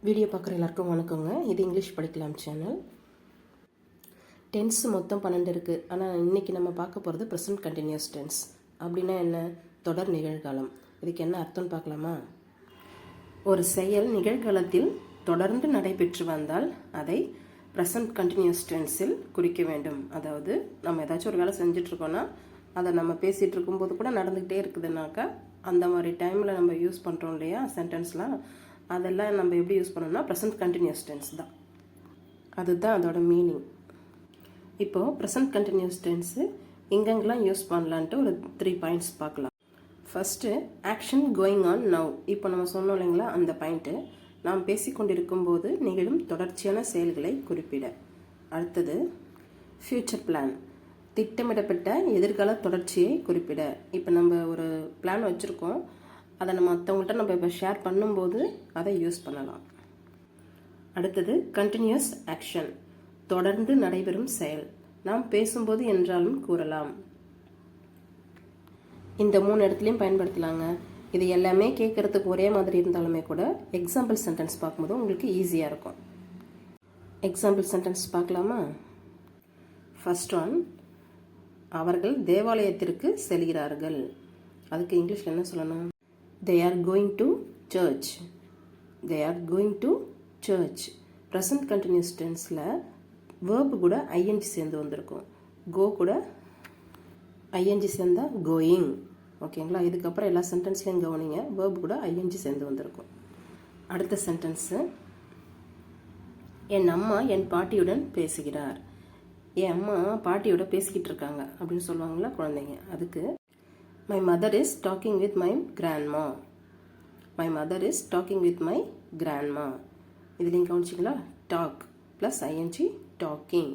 Video பார்க்குற எல்லாருக்கும் வணக்கங்க. இது இங்கிலீஷ் படிக்கலாம் சேனல். டென்ஸ் மொத்தம் 12 இருக்குது. ஆனால் இன்றைக்கி நம்ம பார்க்க போகிறது ப்ரெசன்ட் கண்டினியூஸ் டென்ஸ். அப்படின்னா என்ன? தொடர் நிகழ்காலம். இதுக்கு என்ன அர்த்தம்னு பார்க்கலாமா? ஒரு செயல் நிகழ்காலத்தில் தொடர்ந்து நடைபெற்று வந்தால் அதை ப்ரெசன்ட் கண்டினியூஸ் டென்ஸில் குறிக்க வேண்டும். அதாவது நம்ம ஏதாச்சும் ஒரு வேலை செஞ்சிட்ருக்கோன்னா அதை நம்ம பேசிகிட்டு இருக்கும்போது கூட நடந்துக்கிட்டே இருக்குதுன்னாக்கா அந்த மாதிரி டைமில் நம்ம யூஸ் பண்ணுறோம் இல்லையா சென்டென்ஸ்லாம், அதெல்லாம் நம்ம எப்படி யூஸ் பண்ணோம்னா ப்ரெசன்ட் கண்டினியூஸ் டென்ஸ் தான். அதுதான் அதோட மீனிங். இப்போது ப்ரெசன்ட் கண்டினியூஸ் டென்ஸு எங்கெங்கெல்லாம் யூஸ் பண்ணலான்ட்டு ஒரு 3 பாயிண்ட்ஸ் பார்க்கலாம். First action going on now. இப்போ நம்ம சொன்னோம் இல்லைங்களா, அந்த பாயிண்ட்டு நாம் பேசிக்கொண்டிருக்கும்போது நிகழும் தொடர்ச்சியான செயல்களை குறிப்பிட. அடுத்தது ஃப்யூச்சர் பிளான், திட்டமிடப்பட்ட எதிர்கால தொடர்ச்சியை குறிப்பிட. இப்போ நம்ம ஒரு பிளான் வச்சுருக்கோம், அதை நம்ம மற்றவங்கள்ட்ட நம்ம இப்போ ஷேர் பண்ணும்போது அதை யூஸ் பண்ணலாம். அடுத்தது கண்டினியூஸ் ஆக்ஷன், தொடர்ந்து நடைபெறும் செயல், நாம் பேசும்போது என்றாலும் கூறலாம். இந்த 3 இடத்துலையும் பயன்படுத்தலாங்க. இது எல்லாமே கேட்குறதுக்கு ஒரே மாதிரி இருந்தாலுமே கூட எக்ஸாம்பிள் சென்டென்ஸ் பார்க்கும்போது உங்களுக்கு ஈஸியாக இருக்கும். எக்ஸாம்பிள் சென்டென்ஸ் பார்க்கலாமா? ஃபர்ஸ்ட் ஒன், அவர்கள் தேவாலயத்திற்கு செல்கிறார்கள். அதுக்கு இங்கிலீஷில் என்ன சொல்லணும்? They are going to church. They are going to church. Present continuous tenseல verb கூட ing சேர்ந்து வந்திருக்கும். go கூட ing சேர்ந்தா going. ஓகேங்களா? இதுக்கப்புறம் எல்லா சென்டென்ஸ்லையும் கவனிங்க, verb கூட ing சேர்ந்து வந்திருக்கும். அடுத்த சென்டென்ஸு, என் அம்மா என் பாட்டியுடன் பேசுகிறார். என் அம்மா பாட்டியோட பேசிக்கிட்டு இருக்காங்க அப்படின்னு சொல்லுவாங்களா குழந்தைங்க. அதுக்கு My mother is talking with my grandma. My mother is talking with my grandma. இதுலையும் கவனிச்சிங்களா? Talk plus ING talking.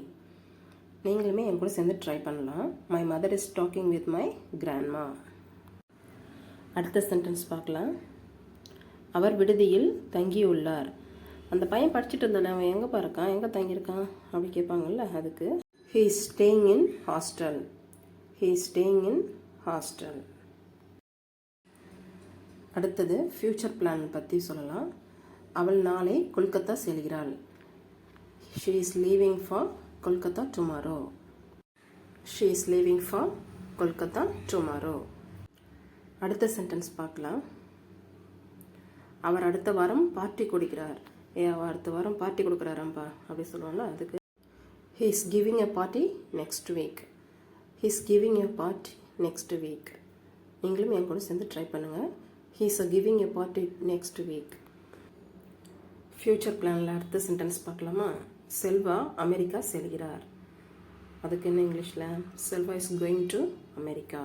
நீங்களுமே என் கூட சேர்ந்து ட்ரை பண்ணலாம். My mother is talking with my grandma. அடுத்த சென்டென்ஸ் பார்க்கலாம். அவர் விடுதியில் தங்கியுள்ளார். அந்த பையன் படிச்சுட்டு இருந்தானே, அவன் எங்கே இருக்கான், எங்கே தங்கியிருக்கான் அப்படி கேட்பாங்கல்ல, அதுக்கு He is staying in hostel. He is staying in hostel. அடுத்தது ஃப்யூச்சர் பிளான் பற்றி சொல்லலாம். அவள் நாளை Kolkata செல்கிறாள். She is leaving for Kolkata tomorrow. She is leaving for Kolkata tomorrow. அடுத்த சென்டென்ஸ் பார்க்கலாம். அவர் அடுத்த வாரம் பார்ட்டி கொடுக்கிறார். அவர் அடுத்த வாரம் பார்ட்டி கொடுக்குறாராம்பா அப்படி சொல்லுவாங்கல்ல, அதுக்கு He is giving a party next week. He is giving a party next week. நீங்களும் என் கூட சேர்ந்து ட்ரை பண்ணுங்கள். He is giving a party next week. Future பிளானில் அடுத்த சென்டென்ஸ் பார்க்கலாமா? செல்வா அமெரிக்கா செல்கிறார். அதுக்கு என்ன இங்கிலீஷில்? Selva is going to America.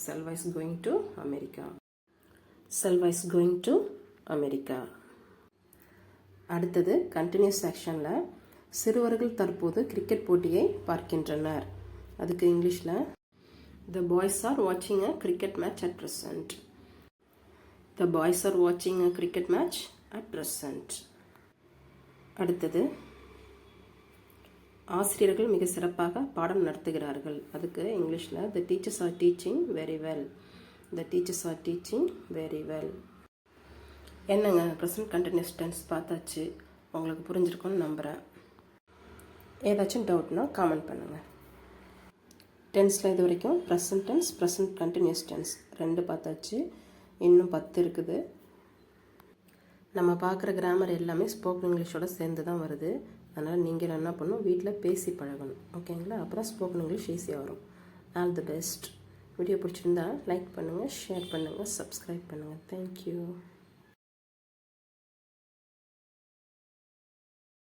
Selva is going to America. Selva is going to America. அடுத்தது கண்டினியூஸ் ஆக்ஷனில் சிறுவர்கள் தற்போது கிரிக்கெட் போட்டியை பார்க்கின்றனர். அதுக்கு இங்கிலீஷில் The boys are watching a cricket match at present. The boys are watching a cricket match at present. அடுத்தது ஆசிரியர்கள் மிக சிறப்பாக பாடம் நடத்துகிறார்கள். அதுக்கு இங்கிலீஷில் The teachers are teaching very well. The teachers are teaching very well. என்னங்க, ப்ரெசன்ட் கண்டினியூஸ் டென்ஸ் பார்த்தாச்சு. உங்களுக்கு புரிஞ்சிருக்கும்னு நம்புகிறேன். ஏதாச்சும் டவுட்னா காமெண்ட் பண்ணுங்கள். டென்ஸில் இது வரைக்கும் present tense, present continuous tense 2 பார்த்தாச்சு. இன்னும் 10 இருக்குது. நம்ம பார்க்குற கிராமர் எல்லாமே ஸ்போக்கன் இங்கிலீஷோட சேர்ந்து தான் வருது. அதனால் நீங்கள் என்ன பண்ணணும், வீட்டில் பேசி பழகணும். ஓகேங்களா? அப்போ தான் ஸ்போக்கன் இங்கிலீஷ் ஈஸியாக வரும். All the best. வீடியோ பிடிச்சிருந்தா லைக் பண்ணுங்கள், ஷேர் பண்ணுங்கள், சப்ஸ்கிரைப் பண்ணுங்கள். தேங்க்யூ.